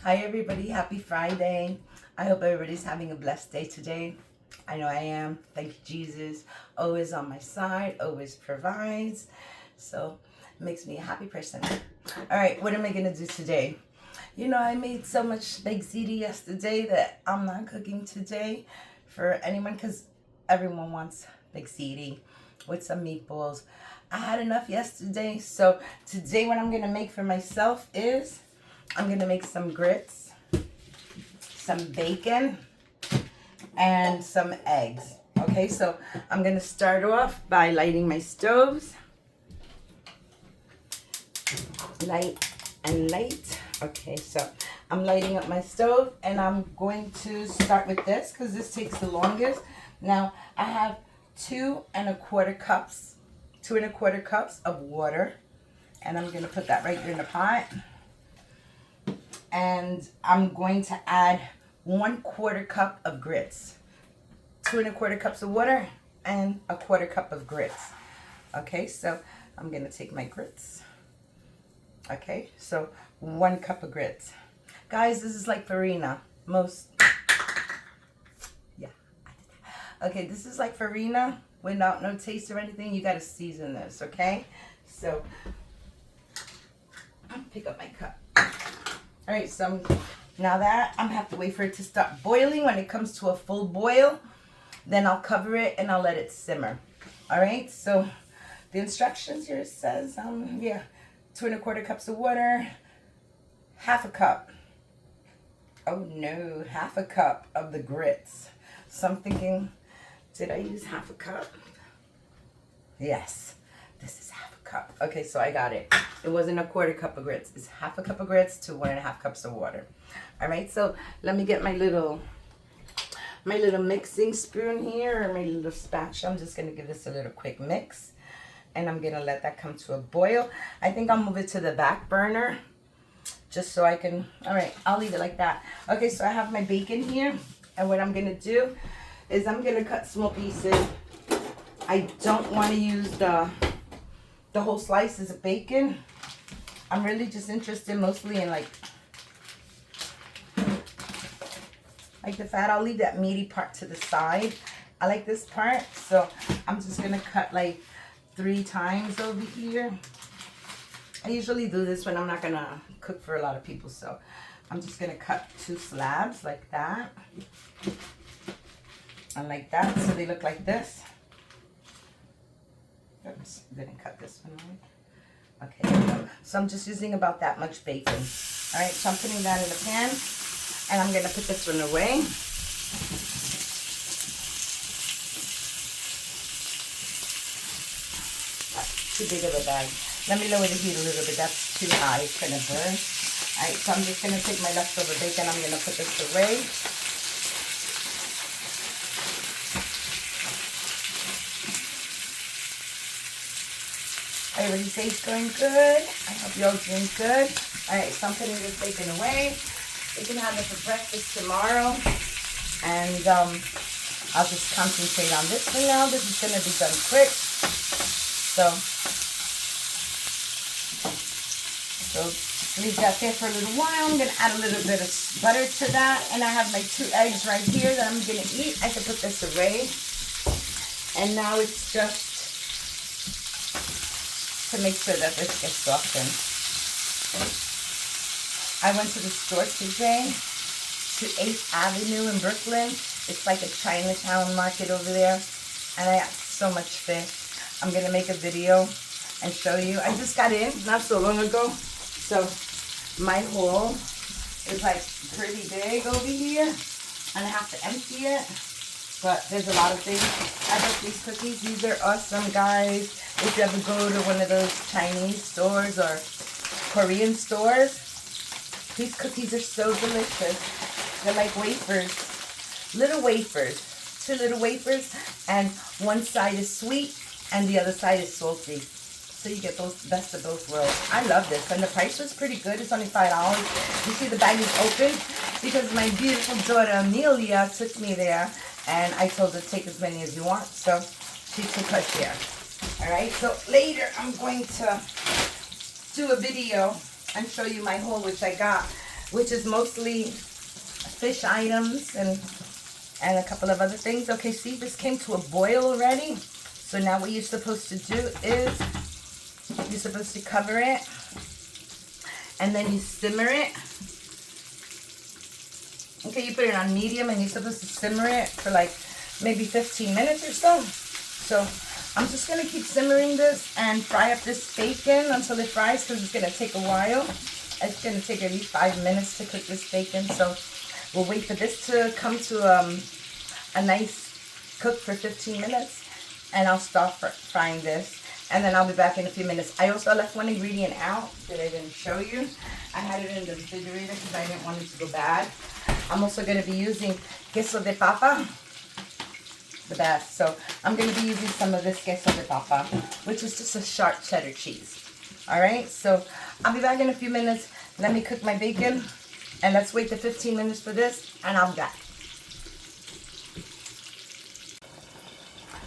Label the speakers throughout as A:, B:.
A: Hi everybody, happy Friday. I hope everybody's having a blessed day today. I know I am. Thank you, Jesus. Always on my side, always provides. So it makes me a happy person. All right, what am I gonna do today? You know, I made so much baked ziti yesterday that I'm not cooking today for anyone because everyone wants baked ziti with some meatballs. I had enough yesterday, so today what I'm gonna make for myself is I'm gonna make some grits, some bacon, and some eggs. Okay, so I'm gonna start off by lighting my stoves. Light and light. Okay, so I'm lighting up my stove and I'm going to start with this because this takes the longest. Now I have 2¼ cups, 2¼ cups of water, and I'm gonna put that right here in the pot. And I'm going to add 1/4 cup of grits. 2¼ cups of water and 1/4 cup of grits. Okay, so I'm gonna take my grits. Okay, so 1 cup of grits. Guys, this is like farina. Okay, this is like farina without no taste or anything. You gotta season this, okay? So, I'll pick up my cup. All right, so now that I'm have to wait for it to start boiling. When it comes to a full boil, then I'll cover it and I'll let it simmer. All right, so the instructions here says, 2¼ cups of water, 1/2 cup. Oh no, 1/2 cup of the grits. So I'm thinking, did I use 1/2 cup? Yes, this is 1/2 cup. Okay, so I got it. It wasn't 1/4 cup of grits. It's 1/2 cup of grits to 1½ cups of water. All right, so let me get my little mixing spoon here, or my little spatula. I'm just gonna give this a little quick mix, and I'm gonna let that come to a boil. I think I'll move it to the back burner, just so I can. All right, I'll leave it like that. Okay, so I have my bacon here, and what I'm gonna do is I'm gonna cut small pieces. I don't want to use the whole slices of bacon. I'm really just interested mostly in like the fat. I'll leave that meaty part to the side. I like this part, so I'm just gonna cut like 3 times over here. I usually do this when I'm not gonna cook for a lot of people, so I'm just gonna cut 2 slabs like that and like that, so they look like this. Oops, didn't cut this one right. Okay, there we go. So I'm just using about that much bacon. All right, so I'm putting that in the pan, and I'm gonna put this one away. Too big of a bag. Let me lower the heat a little bit. That's too high. It's gonna burn. All right, so I'm just gonna take my leftover bacon. I'm gonna put this away. Everybody's day's going good. I hope you're all doing good. All right, so I'm putting this bacon away. We can have it for breakfast tomorrow. And I'll just concentrate on this for now. This is going to be done quick. So leave that there for a little while. I'm going to add a little bit of butter to that. And I have my 2 eggs right here that I'm going to eat. I can put this away. And now it's just to make sure that this gets softened. I went to the store today, to 8th Avenue in Brooklyn. It's like a Chinatown market over there, and I got so much fish. I'm gonna make a video and show you. I just got in not so long ago, so my haul is like pretty big over here, and I have to empty it. But there's a lot of things. I got these cookies. These are awesome, guys. If you ever go to one of those Chinese stores or Korean stores, these cookies are so delicious. They're like wafers, little wafers, 2 little wafers, and one side is sweet and the other side is salty. So you get those best of both worlds. I love this, and the price was pretty good. It's only $5. You see the bag is open because my beautiful daughter Amelia took me there, and I told her take as many as you want, so she took her share. All right, so later I'm going to do a video and show you my haul, which I got which is mostly fish items and a couple of other things. Okay, see, this came to a boil already. So now what you're supposed to do is you're supposed to cover it and then you simmer it. Okay, you put it on medium and you're supposed to simmer it for like maybe 15 minutes or so. So I'm just going to keep simmering this and fry up this bacon until it fries, because it's going to take a while. It's going to take at least 5 minutes to cook this bacon. So we'll wait for this to come to a nice cook for 15 minutes. And I'll start frying this. And then I'll be back in a few minutes. I also left one ingredient out that I didn't show you. I had it in the refrigerator because I didn't want it to go bad. I'm also going to be using queso de papa, the best. So I'm going to be using some of this queso de papa, which is just a sharp cheddar cheese. All right, so I'll be back in a few minutes. Let me cook my bacon, and let's wait the 15 minutes for this, and I'll be back.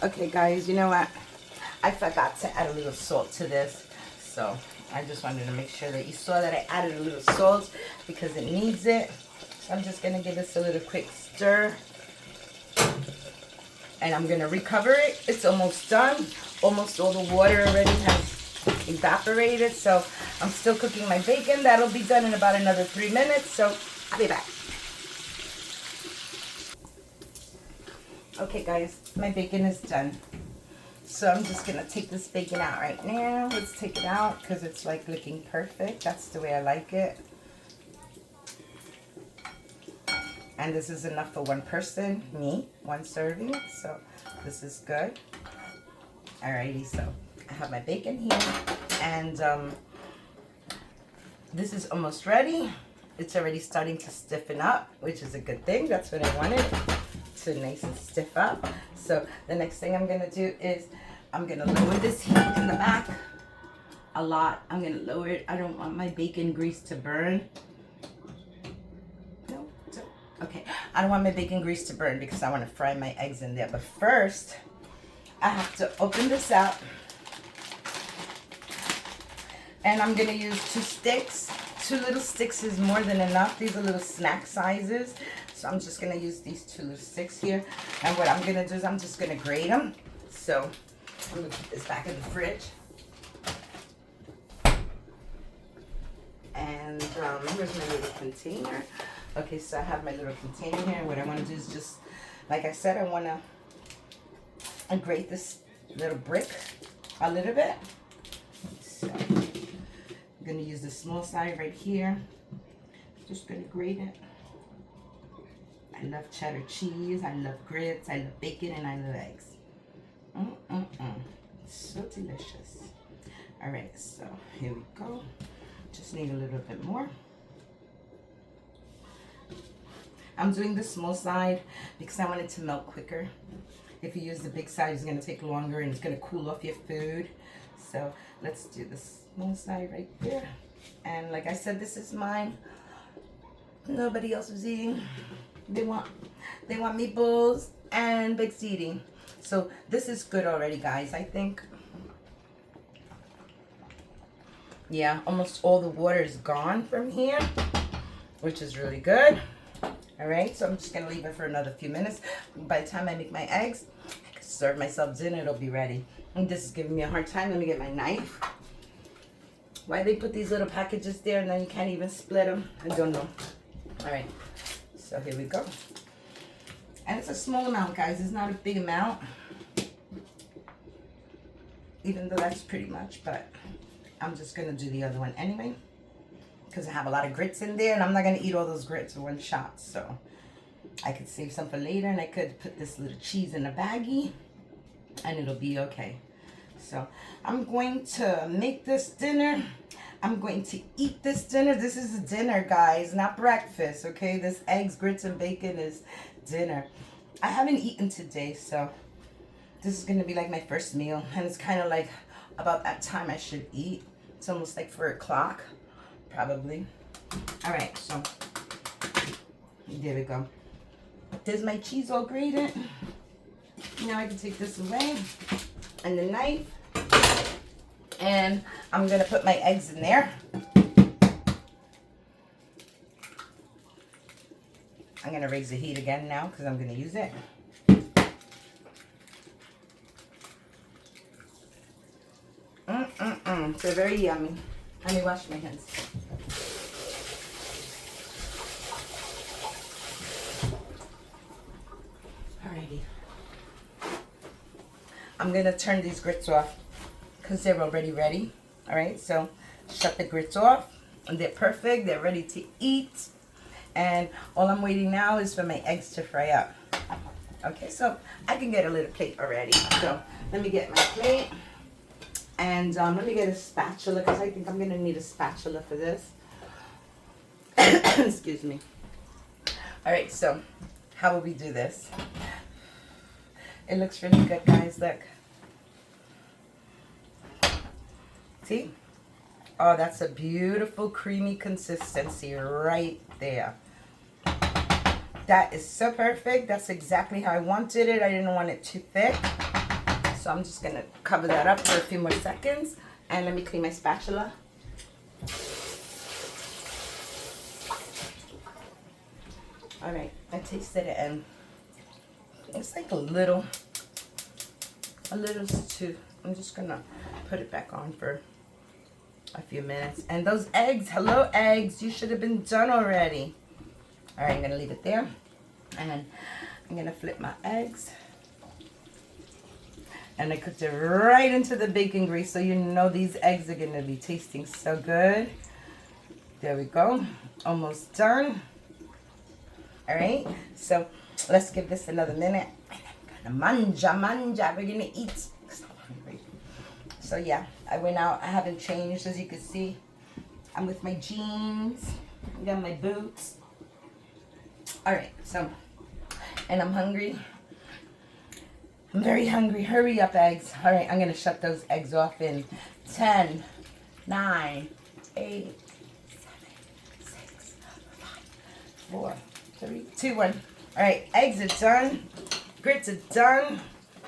A: Okay, guys, you know what? I forgot to add a little salt to this, so I just wanted to make sure that you saw that I added a little salt because it needs it. So I'm just going to give this a little quick stir, and I'm going to recover it. It's almost done. Almost all the water already has evaporated, so I'm still cooking my bacon. That'll be done in about another 3 minutes, so I'll be back. Okay, guys, my bacon is done. So I'm just going to take this bacon out right now. Let's take it out because it's like looking perfect. That's the way I like it. And this is enough for one person, me, 1 serving. So this is good. Alrighty, so I have my bacon here. And this is almost ready. It's already starting to stiffen up, which is a good thing. That's what I wanted, to nice and stiff up. So the next thing I'm going to do is I'm going to lower this heat in the back a lot. I'm going to lower it. I don't want my bacon grease to burn. No, okay. I don't want my bacon grease to burn because I want to fry my eggs in there. But first, I have to open this up. And I'm going to use 2 sticks. 2 little sticks is more than enough. These are little snack sizes. So I'm just going to use these 2 little sticks here. And what I'm going to do is I'm just going to grate them. So I'm going to put this back in the fridge. And where's my little container? Okay, so I have my little container here. What I want to do is just, like I said, I want to grate this little brick a little bit. So I'm going to use the small side right here. Just going to grate it. I love cheddar cheese, I love grits, I love bacon, and I love eggs. So delicious. All right, so here we go. Just need a little bit more. I'm doing the small side because I want it to melt quicker. If you use the big side, it's going to take longer and it's going to cool off your food. So let's do the small side right there. And like I said, this is mine. Nobody else is eating. They want meatballs and baked ziti. So this is good already, guys, I think. Yeah, almost all the water is gone from here, which is really good. All right, so I'm just going to leave it for another few minutes. By the time I make my eggs, I can serve myself dinner. It'll be ready. And this is giving me a hard time. Let me get my knife. Why they put these little packages there and then you can't even split them? I don't know. All right. So here we go. And it's a small amount, guys. It's not a big amount. Even though that's pretty much, but I'm just going to do the other one anyway. Because I have a lot of grits in there and I'm not going to eat all those grits in one shot. So I could save some for later and I could put this little cheese in a baggie and it'll be okay. So I'm going to make this dinner. I'm going to eat this dinner. This is a dinner, guys, not breakfast, okay? This eggs, grits, and bacon is dinner. I haven't eaten today, so this is going to be like my first meal. And it's kind of like about that time I should eat. It's almost like 4 o'clock, probably. All right, so there we go. There's my cheese all grated. Now I can take this away. And the knife. And I'm going to put my eggs in there. I'm going to raise the heat again now because I'm going to use it. They're very yummy. Let me wash my hands. Alrighty. I'm going to turn these grits off because they're already ready. Alright, so shut the grits off. And they're perfect. They're ready to eat. And all I'm waiting now is for my eggs to fry up. Okay, so I can get a little plate already. So let me get my plate. And let me get a spatula because I think I'm going to need a spatula for this. Excuse me. Alright, so how will we do this? It looks really good, guys. Look. See? Oh, that's a beautiful creamy consistency right there. That is so perfect. That's exactly how I wanted it. I didn't want it too thick. So I'm just going to cover that up for a few more seconds. And let me clean my spatula. All right, I tasted it and it's like a little too. I'm just going to put it back on for a few minutes. And those eggs, hello eggs, you should have been done already. All right, I'm going to leave it there. And I'm going to flip my eggs. And I cooked it right into the bacon grease, so you know these eggs are going to be tasting so good. There we go. Almost done. All right, so let's give this another minute. And I'm going to manja. We're going to eat. So yeah, I went out. I haven't changed, as you can see. I'm with my jeans. I got my boots. All right, so, and I'm hungry. I'm very hungry. Hurry up, eggs. All right, I'm going to shut those eggs off in 10, 9, 8, 7, 6, 5, 4, 3, 2, 1. All right, eggs are done. Grits are done.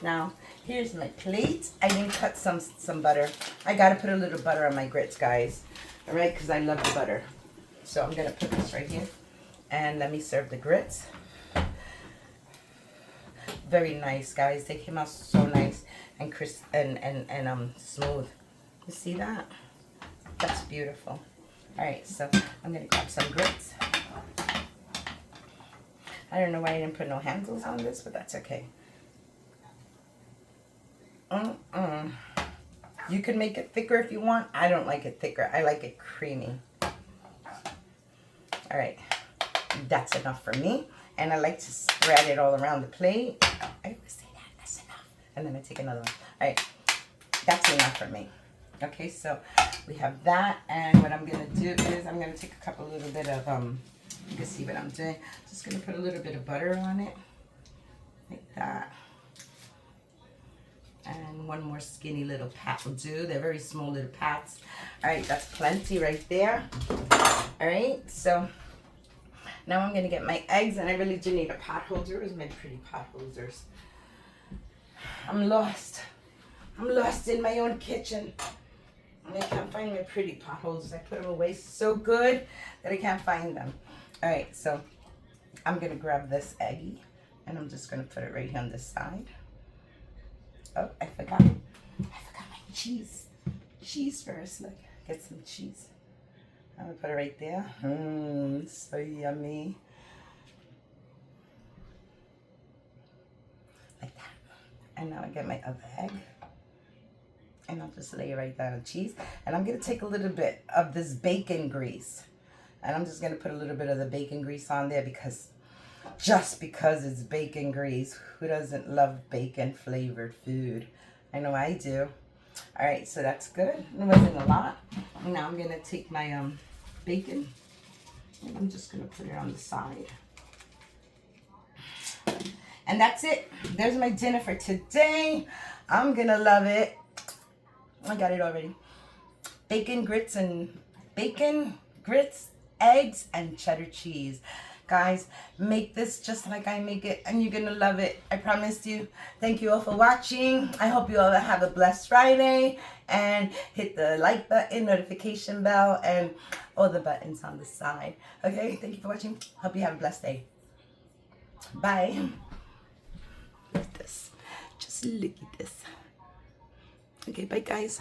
A: Now, here's my plate. I didn't cut some butter. I got to put a little butter on my grits, guys. All right, because I love the butter. So I'm going to put this right here. And let me serve the grits. Very nice, guys. They came out so nice and crisp and smooth. You see that? That's beautiful. All right, so I'm gonna grab some grits. I don't know why I didn't put no handles on this, but that's okay. You can make it thicker if you want. I don't like it thicker. I like it creamy. All right, that's enough for me. And I like to spread it all around the plate. I always say that, that's enough. And then I take another one. All right, that's enough for me. Okay, so we have that. And what I'm gonna do is I'm gonna take a couple little bit of, you can see what I'm doing. Just gonna put a little bit of butter on it, like that. And one more skinny little pat will do. They're very small little pats. All right, that's plenty right there. All right, so now I'm going to get my eggs, and I really do need a pot holder. Where's my pretty pot holders? I'm lost. I'm lost in my own kitchen. And I can't find my pretty pot holders. I put them away so good that I can't find them. All right, so I'm going to grab this eggie, and I'm just going to put it right here on this side. Oh, I forgot. I forgot my cheese. Cheese first. Look, get some cheese. I'm going to put it right there. So yummy. Like that. And now I get my other egg. And I'll just lay it right down on cheese. And I'm going to take a little bit of this bacon grease. And I'm just going to put a little bit of the bacon grease on there because, just because it's bacon grease. Who doesn't love bacon flavored food? I know I do. All right, so that's good. It wasn't a lot. Now I'm going to take my bacon, and I'm just going to put it on the side. And that's it. There's my dinner for today. I'm going to love it. I got it already. Bacon, grits, eggs, and cheddar cheese. Guys, make this just like I make it, and you're going to love it. I promise you. Thank you all for watching. I hope you all have a blessed Friday. And hit the like button, notification bell, and all the buttons on the side. Okay, thank you for watching. Hope you have a blessed day. Bye.
B: Look at this. Just look at this. Okay, bye guys.